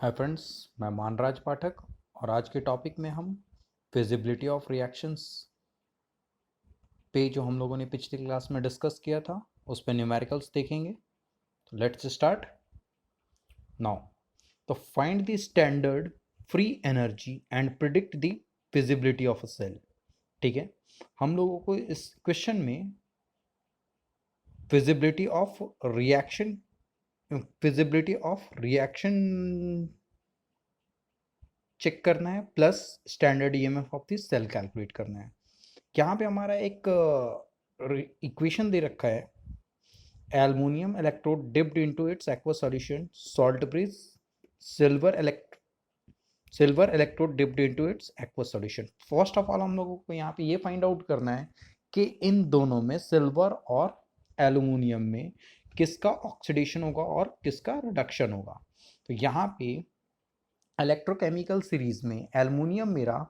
Hi friends, मैं मानराज पाठक और आज के टॉपिक में हम फिजिबिलिटी ऑफ रिएक्शंस पे जो हम लोगों ने पिछली क्लास में डिस्कस किया था उस पे न्यूमेरिकल्स देखेंगे। तो लेट्स स्टार्ट नाउ। तो find the standard free energy and predict the feasibility of a cell. ठीक है, हम लोगों को इस क्वेश्चन में फिजिबिलिटी ऑफ रिएक्शन चेक करना है plus standard EMF of the cell calculate करना है। यहाँ पे हमारा एक इक्वेशन दे रखा है, aluminium electrode dipped into its aqua solution salt bridge silver electrode dipped into its aqua solution. First of all हम लोगों को यहाँ पे ये फाइंड आउट करना है कि इन दोनों में सिल्वर और एल्युमिनियम में किसका ऑक्सीडेशन होगा और किसका रिडक्शन होगा। तो यहाँ पे इलेक्ट्रोकेमिकल सीरीज में एल्युमिनियम मेरा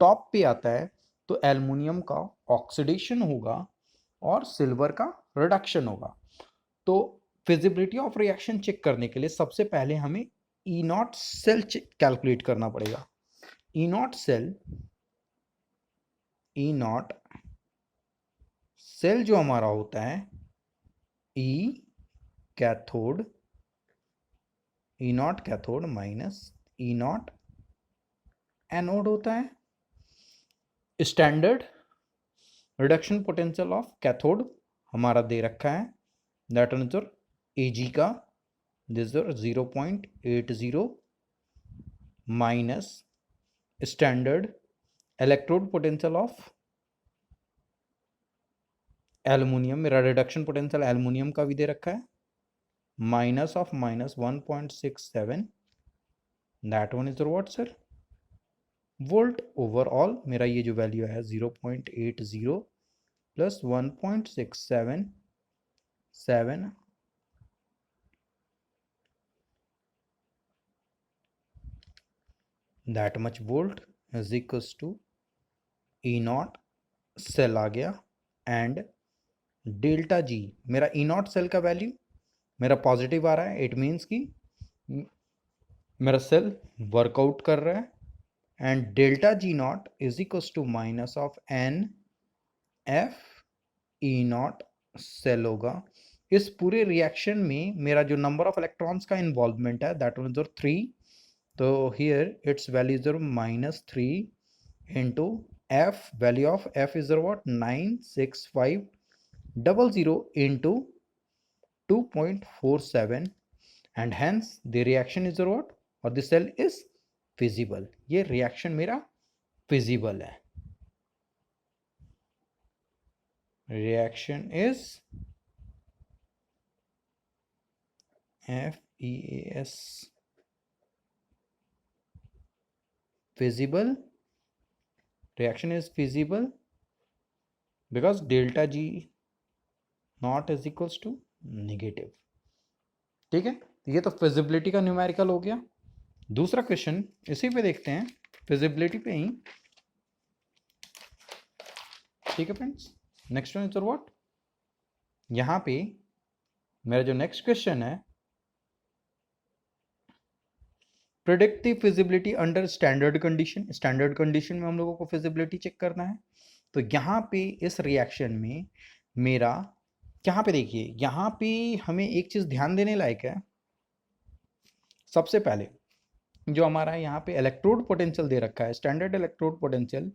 टॉप पे आता है, तो एल्युमिनियम का ऑक्सीडेशन होगा और सिल्वर का रिडक्शन होगा। तो फिजिबिलिटी ऑफ रिएक्शन चेक करने के लिए सबसे पहले हमें ई नॉट सेल कैलकुलेट करना पड़ेगा। ई नॉट सेल जो हमारा होता है E cathode minus E naught anode होता है। Standard reduction potential of cathode हमारा दे रखा है, दैट आंसर एजी का this 0.80 minus standard electrode potential of aluminium, मेरा रिडक्शन पोटेंशियल एल्युमिनियम का भी दे रखा है, -1.67, that one is what sir volt. Overall मेरा ये जो वैल्यू है 0.80 plus 1.677 that much volt is equals to E naught cell आ गया एंड डेल्टा जी। मेरा ई नॉट सेल का वैल्यू मेरा पॉजिटिव आ रहा है, इट मीन्स कि मेरा सेल वर्कआउट कर रहा है, and delta G naught is equals to minus of n F E naught cell होगा। इस पूरे रिएक्शन में मेरा जो नंबर ऑफ इलेक्ट्रॉन्स का इन्वॉल्वमेंट है दैट वन इज 3, तो here it's value is -3 into f, value of f is what 96500 into 2.47, and hence the reaction is what, or the cell is feasible। ये reaction मेरा feasible है, reaction is FEAS feasible, reaction is feasible because delta G not is equals to negative। ठीक है, ये तो feasibility का numerical हो गया। दूसरा क्वेश्चन इसी पे देखते हैं, फिजिबिलिटी पे ही। ठीक है friends, next one is what, यहाँ पे मेरा जो नेक्स्ट क्वेश्चन है, predict the feasibility under standard condition. Standard condition में हम लोगों को फिजिबिलिटी चेक करना है। तो यहाँ पे इस रिएक्शन में मेरा, यहाँ पे देखिए, यहाँ पे हमें एक चीज ध्यान देने लायक है। सबसे पहले जो हमारा यहाँ पे इलेक्ट्रोड पोटेंशियल दे रखा है, स्टैंडर्ड इलेक्ट्रोड पोटेंशियल,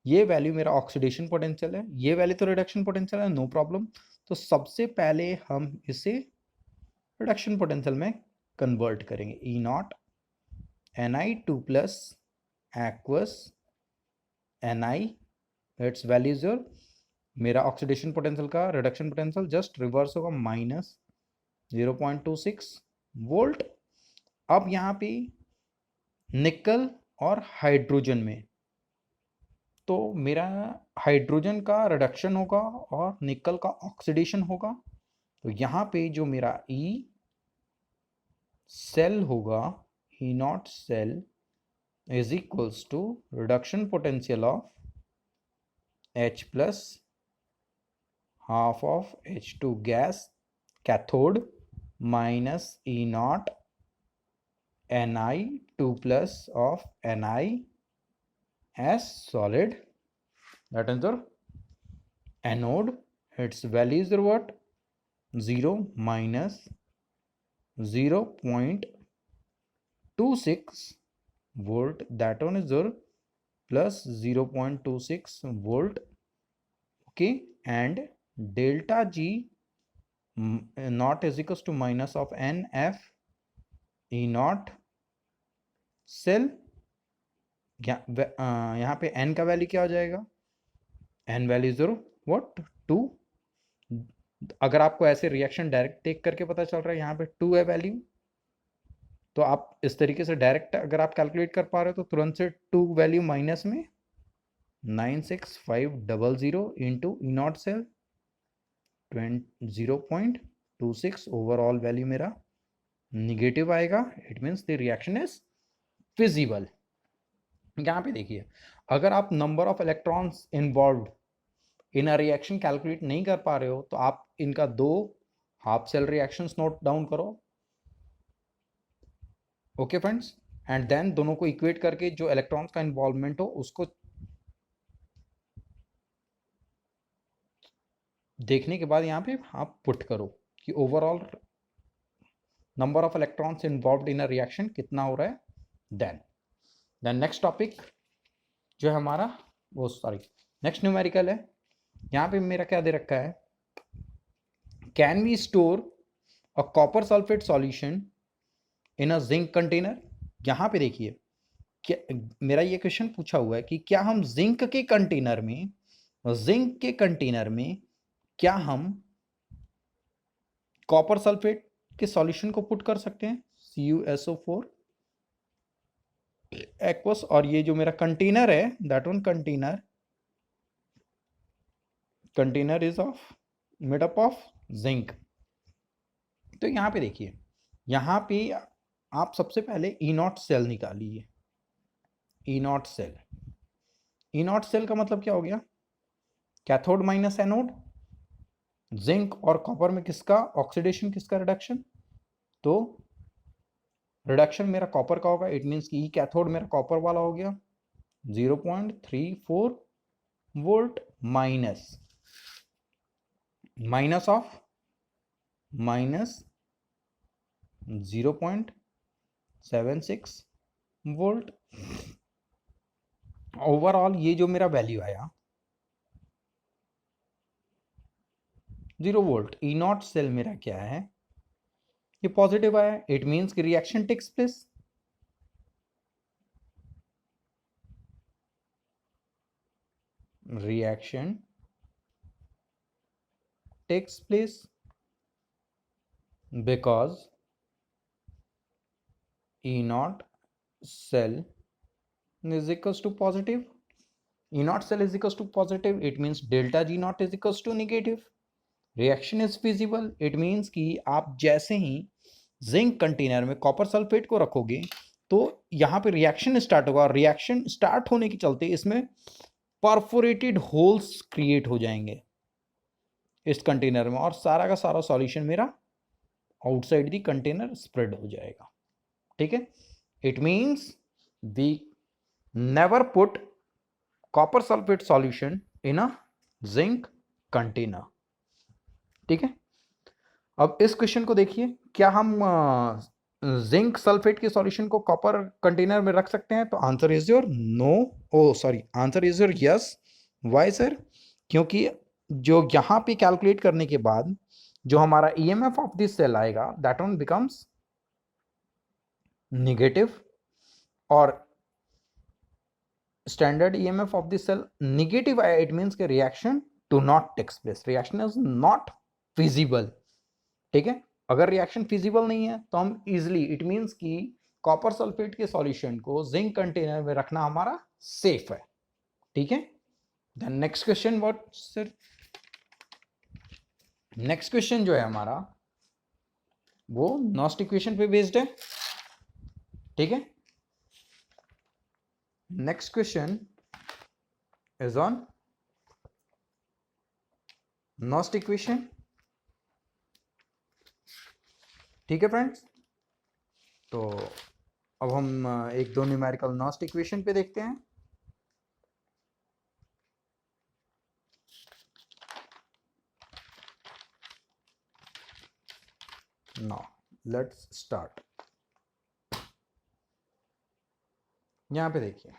ये वैल्यू मेरा ऑक्सीडेशन पोटेंशियल है, ये वैल्यू तो रिडक्शन पोटेंशियल है, नो प्रॉब्लम। तो सबसे पहले हम इसे रिडक्शन पोटेंशियल में कन्वर्ट करेंगे। E naught Ni2 plus aqueous Ni, its value is your, मेरा ऑक्सीडेशन पोटेंशियल का रिडक्शन पोटेंशियल जस्ट रिवर्स होगा, -0.26 वोल्ट। अब यहाँ पे निकल और हाइड्रोजन में, तो मेरा हाइड्रोजन का रिडक्शन होगा और निकल का ऑक्सीडेशन होगा। तो यहाँ पे जो मेरा ई सेल होगा, E naught cell is equals to reduction potential of H plus half of H2 gas cathode minus E naught Ni2 plus of Ni as solid, that is the anode. Its value is what? 0 minus 0.26 volt, that one is 0 plus 0.26 volt. Okay, and delta G naught is equals to minus of NF E naught सेल। यहाँ पे n का value क्या हो जाएगा? n value 0 what 2। अगर आपको ऐसे रिएक्शन डायरेक्ट टेक करके पता चल रहा है यहाँ पे 2 है वैल्यू, तो आप इस तरीके से डायरेक्ट अगर आप कैलकुलेट कर पा रहे हो तो तुरंत से 2 वैल्यू माइनस में 96500 into E naught cell 0.26 overall value मेरा निगेटिव आएगा। It means the reaction is feasible. यहाँ पे देखिए, अगर आप number of electrons involved in a reaction calculate नहीं कर पा रहे हो तो आप इनका 2 half cell reactions note down करो। ओके फ्रेंड्स, एंड देन दोनों को इक्वेट करके जो इलेक्ट्रॉन्स का इन्वॉल्वमेंट हो उसको देखने के बाद यहाँ पे आप पुट करो कि overall number of electrons involved in a reaction कितना हो रहा है। देन नेक्स्ट टॉपिक जो है हमारा वो नेक्स्ट न्यूमेरिकल है। यहाँ पे मेरा क्या दे रखा है, can we store a copper sulphate solution in a zinc container. यहाँ पे देखिए, क्या मेरा ये क्वेश्चन पूछा हुआ है कि क्या हम जिंक के कंटेनर में क्या हम कॉपर सल्फेट के सॉल्यूशन को पुट कर सकते हैं, CuSO4 एक्वस। और ये जो मेरा कंटेनर है that one container is of made up of zinc. तो यहाँ पे देखिए, यहाँ पे आप सबसे पहले ई नॉट सेल निकालिए। ई नॉट सेल का मतलब क्या हो गया, कैथोड माइनस एनोड। जिंक और कॉपर में किसका ऑक्सीडेशन, किसका रिडक्शन, तो रिडक्शन मेरा कॉपर का होगा। इट मीन्स कि ई कैथोड मेरा कॉपर वाला हो गया 0.34 volt minus of 0.76 volt. Overall ये जो मेरा वैल्यू आया 0 वोल्ट, ई नॉट सेल मेरा क्या है, ये पॉजिटिव आया। इट मीन्स कि reaction takes place. Reaction takes place because E naught cell is equals to positive. E naught cell is equals to positive. It means delta G naught is equals to negative. Reaction is feasible. It means कि आप जैसे ही zinc container में copper sulphate को रखोगे तो यहाँ पे reaction start होगा, और रिएक्शन स्टार्ट होने के चलते इसमें परफोरेटेड होल्स क्रिएट हो जाएंगे इस कंटेनर में, और सारा का सारा सॉल्यूशन मेरा आउटसाइड दी कंटेनर स्प्रेड हो जाएगा। ठीक है, it means we never put copper sulphate solution in a zinc container. ठीक है, अब इस क्वेश्चन को देखिए, क्या हम जिंक सल्फेट के सॉल्यूशन को कॉपर कंटेनर में रख सकते हैं, तो answer is your no, answer is your yes. Why sir, क्योंकि जो यहां पे कैलकुलेट करने के बाद जो हमारा ईएमएफ ऑफ दिस सेल आएगा दैट वन बिकम्स नेगेटिव, और standard EMF of this cell negative आया। इट मींस के reaction do not takes place, reaction is not feasible. ठीक है, अगर रिएक्शन फिजिबल नहीं है तो हम इजिली, इट मींस कि कॉपर सल्फेट के सॉल्यूशन को जिंक कंटेनर में रखना हमारा सेफ है। ठीक है, then next question what sir, next question जो है हमारा वो नॉस्ट इक्वेशन पे बेस्ड है। ठीक है, next question is on Nernst equation. ठीक है फ्रेंड्स, तो अब हम एक दो न्यूमेरिकल नॉस्ट इक्वेशन पे देखते हैं। Now let's start. यहाँ पे देखिए,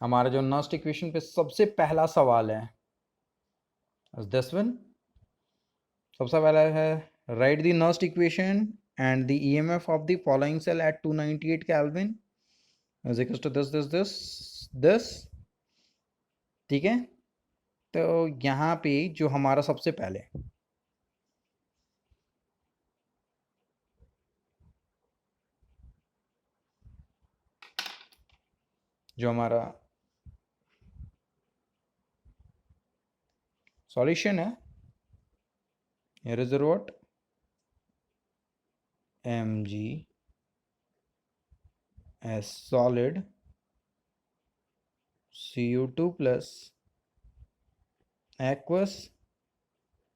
हमारा जो नॉस्ट इक्वेशन पे सबसे पहला सवाल है दिस वन। सबसे पहला है write the Nernst equation and the EMF of the following cell at 298 kelvin is equal to this. ठीक है, तो यहाँ पे जो हमारा सबसे पहले जो हमारा सॉल्यूशन है, here is the what mg as solid cu2 plus aqueous,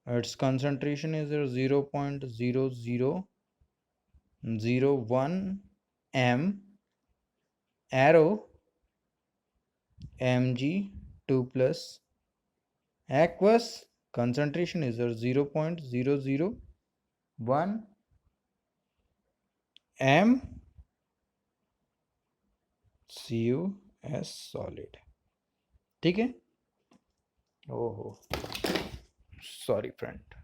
its concentration is 0.0001 m, arrow mg2 plus aqueous concentration is 0.001 m CuS solid। ठीक है, ओहो सॉरी फ्रेंड।